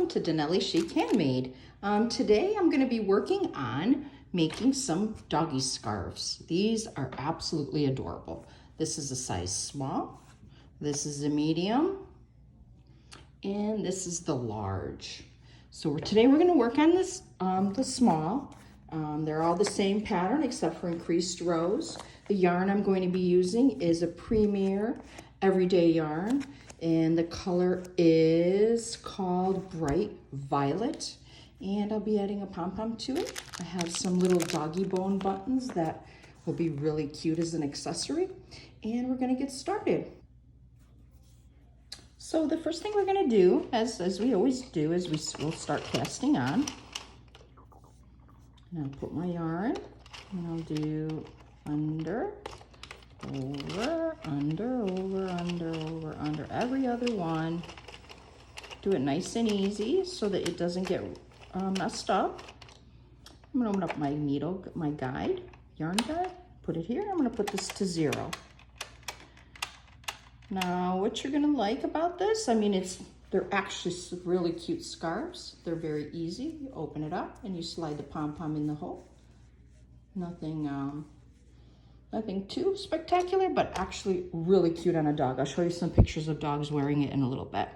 welcome to Denelli Chic Handmade. Today I'm going to be working on making some doggy scarves. These are absolutely adorable. This is a size small, this is a medium, and this is the large. So today we're going to work on this, the small. They're all the same pattern except for increased rows. The yarn I'm going to be using is a Premier Everyday yarn, and the color is called Bright Violet, and I'll be adding a pom-pom to it. I have some little doggy bone buttons that will be really cute as an accessory, and we're going to get started. So the first thing we're going to do, as we always do, is we'll start casting on. And I'll put my yarn, and I'll do under, over, under, over, under, over, under, every other one. Do it nice and easy so that it doesn't get messed up. I'm gonna open up my needle, my guide, yarn guide, put it here. I'm gonna put this to 0. Now, what you're gonna like about this, I mean, they're actually really cute scarves. They're very easy. You open it up and you slide the pom-pom in the hole. Nothing too spectacular, but actually really cute on a dog. I'll show you some pictures of dogs wearing it in a little bit.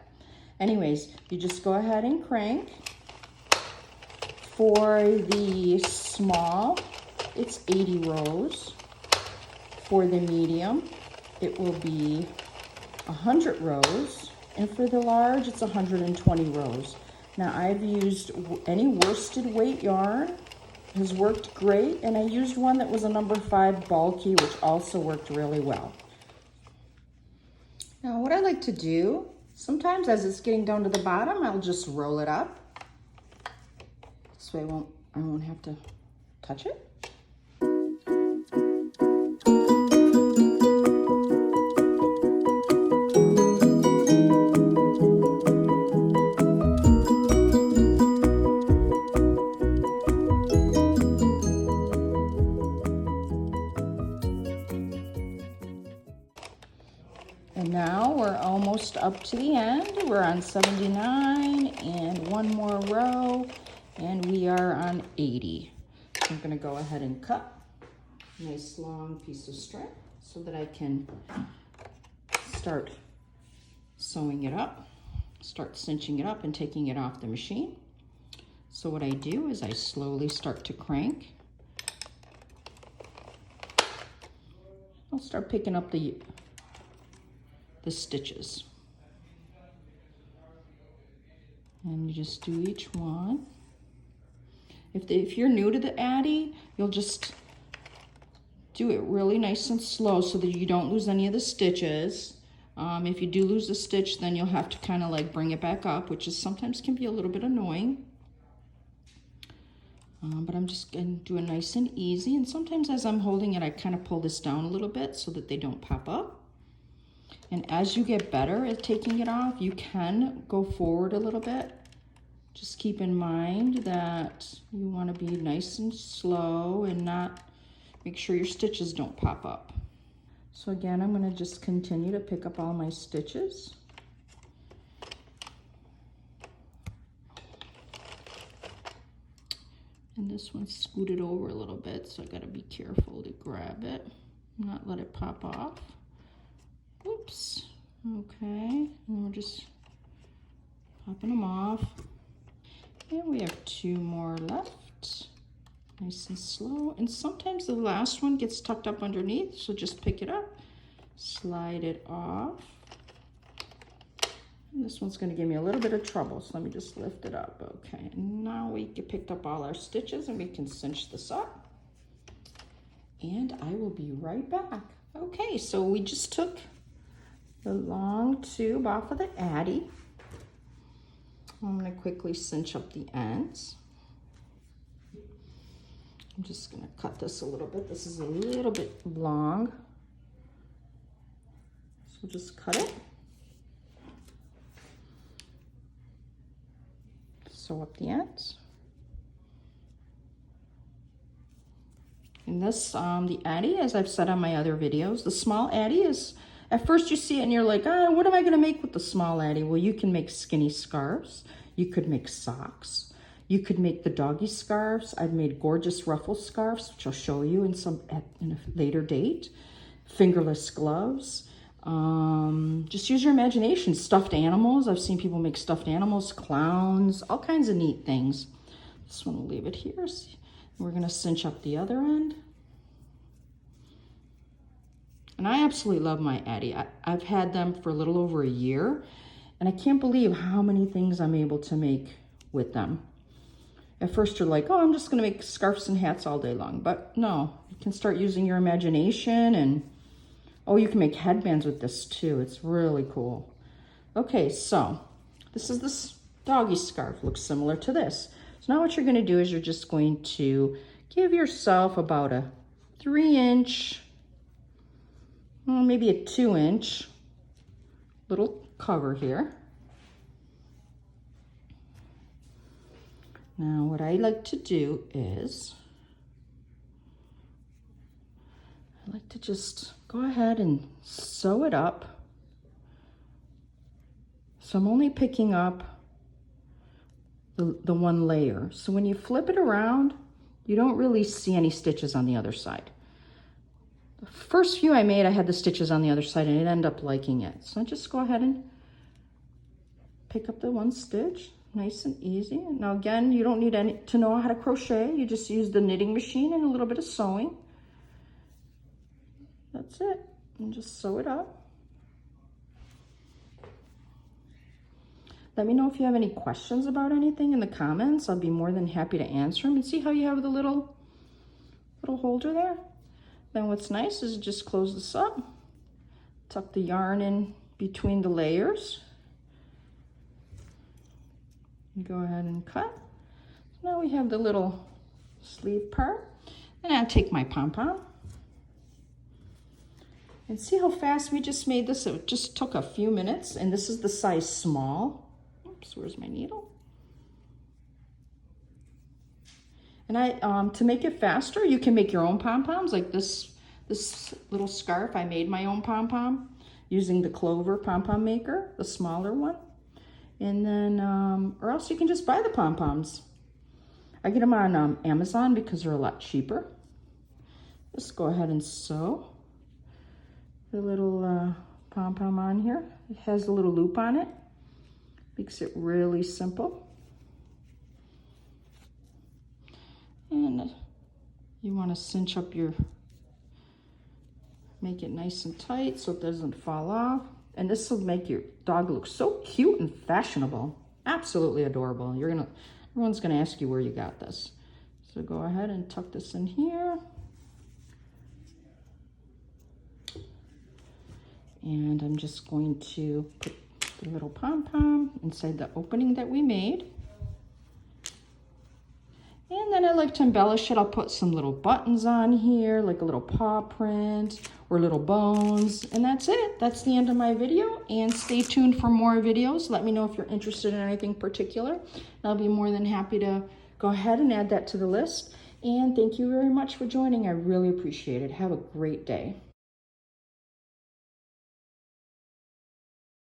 Anyways, you just go ahead and crank. For the small, it's 80 rows. For the medium, it will be 100 rows. And for the large, it's 120 rows. Now, I've used any worsted weight yarn. Has worked great, and I used one that was a number 5 bulky, which also worked really well. Now, what I like to do, sometimes as it's getting down to the bottom, I'll just roll it up. This way I won't have to touch it. And now we're almost up to the end. We're on 79 and one more row, and we are on 80. So I'm gonna go ahead and cut a nice long piece of string so that I can start sewing it up, start cinching it up and taking it off the machine. So what I do is I slowly start to crank. I'll start picking up the stitches, and you just do each one. If you're new to the Addi, you'll just do it really nice and slow so that you don't lose any of the stitches. If you do lose a stitch, then you'll have to kind of like bring it back up, which is sometimes can be a little bit annoying. But I'm just going to do it nice and easy, and sometimes as I'm holding it, I kind of pull this down a little bit so that they don't pop up. And as you get better at taking it off, you can go forward a little bit. Just keep in mind that you want to be nice and slow and not make sure your stitches don't pop up. So again, I'm going to just continue to pick up all my stitches. And this one's scooted over a little bit, so I got to be careful to grab it, not let it pop off. Oops. Okay, and we're just popping them off. And we have 2 more left. Nice and slow. And sometimes the last one gets tucked up underneath, so just pick it up, slide it off. And this one's going to give me a little bit of trouble, so let me just lift it up. Okay, now we picked up all our stitches, and we can cinch this up. And I will be right back. Okay, so we just took the long tube off of the Addi. I'm going to quickly cinch up the ends. I'm just going to cut this a little bit. This is a little bit long, so just cut it. Sew up the ends. And this, the Addi, as I've said on my other videos, the small Addi is At first you see it and you're like, what am I going to make with the small Addi? Well, you can make skinny scarves. You could make socks. You could make the doggy scarves. I've made gorgeous ruffle scarves, which I'll show you in a later date. Fingerless gloves. Just use your imagination. Stuffed animals. I've seen people make stuffed animals, clowns, all kinds of neat things. This one, we'll leave it here. We're going to cinch up the other end. And I absolutely love my Addi. I've had them for a little over a year, and I can't believe how many things I'm able to make with them. At first you're like, oh, I'm just gonna make scarves and hats all day long. But no, you can start using your imagination, and oh, you can make headbands with this too. It's really cool. Okay, so this is this doggy scarf. Looks similar to this. So now what you're gonna do is you're just going to give yourself about a 3-inch, maybe a 2-inch little cover here. Now what I like to do is, I like to just go ahead and sew it up. So I'm only picking up the one layer. So when you flip it around, you don't really see any stitches on the other side. The first few I made, I had the stitches on the other side, and I ended up liking it. So I just go ahead and pick up the one stitch, nice and easy. Now again, you don't need to know how to crochet. You just use the knitting machine and a little bit of sewing. That's it, and just sew it up. Let me know if you have any questions about anything in the comments. I'll be more than happy to answer them. And see how you have the little holder there? Then what's nice is just close this up, tuck the yarn in between the layers, and go ahead and cut. Now we have the little sleeve part. And I'll take my pom-pom. And see how fast we just made this? It just took a few minutes, and this is the size small. Oops, where's my needle? And to make it faster, you can make your own pom-poms. Like this little scarf, I made my own pom-pom using the Clover pom-pom maker, the smaller one. And then, or else you can just buy the pom-poms. I get them on Amazon because they're a lot cheaper. Just go ahead and sew the little pom-pom on here. It has a little loop on it. Makes it really simple. And you want to cinch up make it nice and tight so it doesn't fall off. And this will make your dog look so cute and fashionable. Absolutely adorable. Everyone's gonna ask you where you got this. So go ahead and tuck this in here. And I'm just going to put the little pom-pom inside the opening that we made. And then I like to embellish it. I'll put some little buttons on here, like a little paw print or little bones. And that's it. That's the end of my video. And stay tuned for more videos. Let me know if you're interested in anything particular. I'll be more than happy to go ahead and add that to the list. And thank you very much for joining. I really appreciate it. Have a great day.